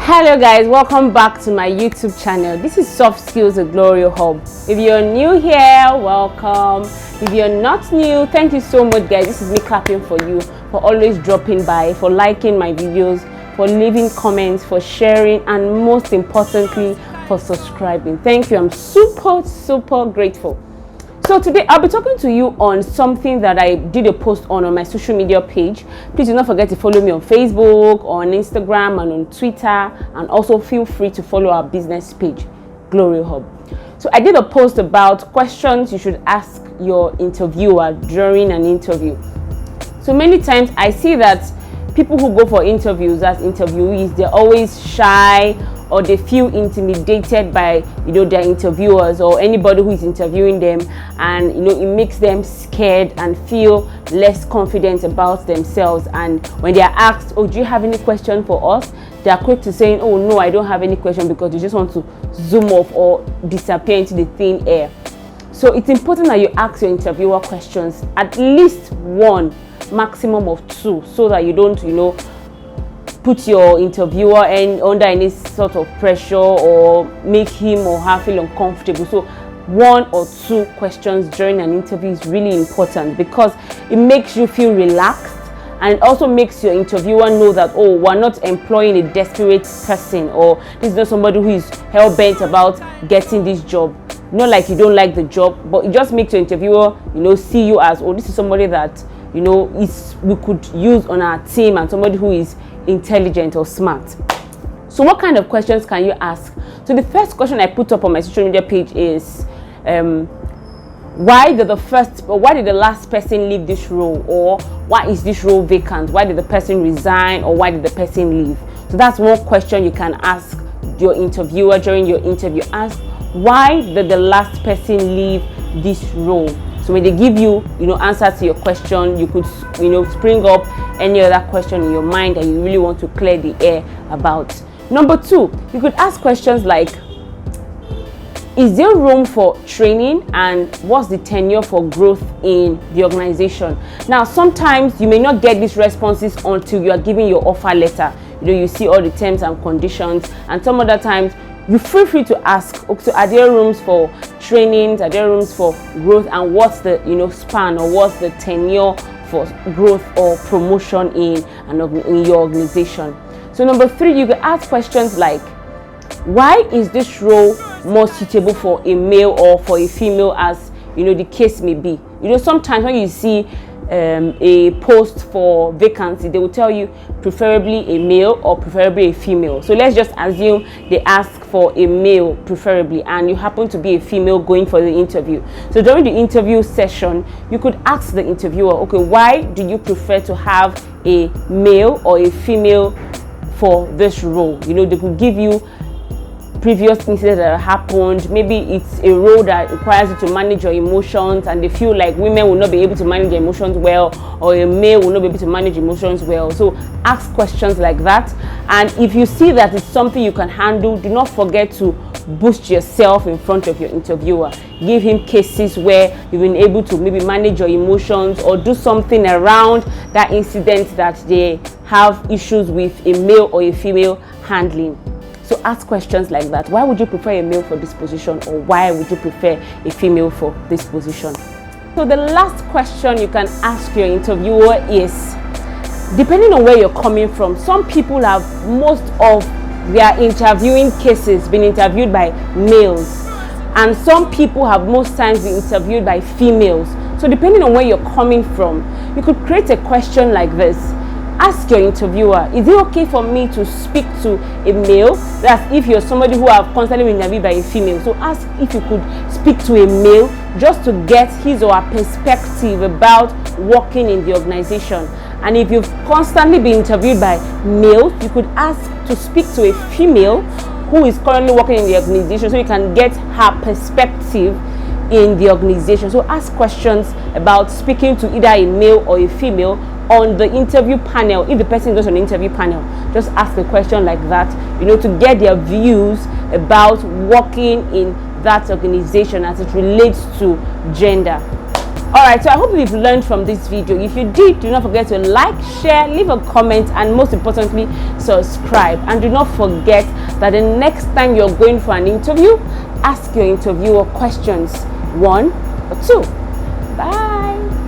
Hello guys, welcome back to my YouTube channel. This is Soft Skills with Glory Hub. If you're new here, welcome. If you're not new, thank you so much guys. This is me clapping for you for always dropping by, for liking my videos, for leaving comments, for sharing, and most importantly for subscribing. Thank you. I'm super grateful. So today I'll be talking to you on something that I did a post on my social media page. Please do not forget to follow me on Facebook, on Instagram, and on Twitter, and also feel free to follow our business page, Glory Hub. So I did a post about questions you should ask your interviewer during an interview. So many times I see that people who go for interviews as interviewees, they're always shy, or they feel intimidated by their interviewers or anybody who is interviewing them, and it makes them scared and feel less confident about themselves. And when they are asked, oh, do you have any question for us, they are quick to saying, oh no, I don't have any question, because they just want to zoom off or disappear into the thin air. So it's important that you ask your interviewer questions, at least one, maximum of two, so that you don't put your interviewer under any sort of pressure or make him or her feel uncomfortable. So one or two questions during an interview is really important, because it makes you feel relaxed, and it also makes your interviewer know that, oh, we're not employing a desperate person, or this is not somebody who is hell-bent about getting this job. Not like you don't like the job, but it just makes your interviewer see you as, oh, this is somebody that we could use on our team, and somebody who is intelligent or smart. So what kind of questions can you ask? So the first question I put up on my social media page is why did the last person leave this role, or why is this role vacant? Why did the person resign, or why did the person leave? So that's one question you can ask your interviewer during your interview. Ask, why did the last person leave this role? So when they give you, answer to your question, you could, spring up any other question in your mind that you really want to clear the air about. Number two, you could ask questions like, is there room for training, and what's the tenure for growth in the organization? Now, sometimes you may not get these responses until you are giving your offer letter. You see all the terms and conditions, and some other times you feel free to ask, okay, are there rooms for trainings, are there rooms for growth, and what's the span, or what's the tenure for growth or promotion in your organization? So number three, you can ask questions like, why is this role more suitable for a male or for a female, as the case may be. Sometimes when you see a post for vacancy, they will tell you preferably a male or preferably a female. So let's just assume they ask for a male preferably, and you happen to be a female going for the interview. So during the interview session, you could ask the interviewer, okay, why do you prefer to have a male or a female for this role? They could give you previous incidents that happened. Maybe it's a role that requires you to manage your emotions, and they feel like women will not be able to manage their emotions well, or a male will not be able to manage emotions well. So ask questions like that, and if you see that it's something you can handle, do not forget to boost yourself in front of your interviewer. Give him cases where you've been able to maybe manage your emotions, or do something around that incident that they have issues with a male or a female handling. So ask questions like that. Why would you prefer a male for this position, or why would you prefer a female for this position? So the last question you can ask your interviewer is, depending on where you're coming from, some people have most of their interviewing cases been interviewed by males, and some people have most times been interviewed by females. So depending on where you're coming from, you could create a question like this. Ask your interviewer, is it okay for me to speak to a male? That's if you're somebody who have constantly been interviewed by a female. So ask if you could speak to a male, just to get his or her perspective about working in the organization. And if you've constantly been interviewed by males, you could ask to speak to a female who is currently working in the organization, so you can get her perspective in the organization. So ask questions about speaking to either a male or a female on the interview panel. If the person goes on the interview panel, just ask a question like that, to get their views about working in that organization as it relates to gender. Alright, so I hope you've learned from this video. If you did, do not forget to like, share, leave a comment, and most importantly, subscribe. And do not forget that the next time you're going for an interview, ask your interviewer questions 1 or 2. Bye.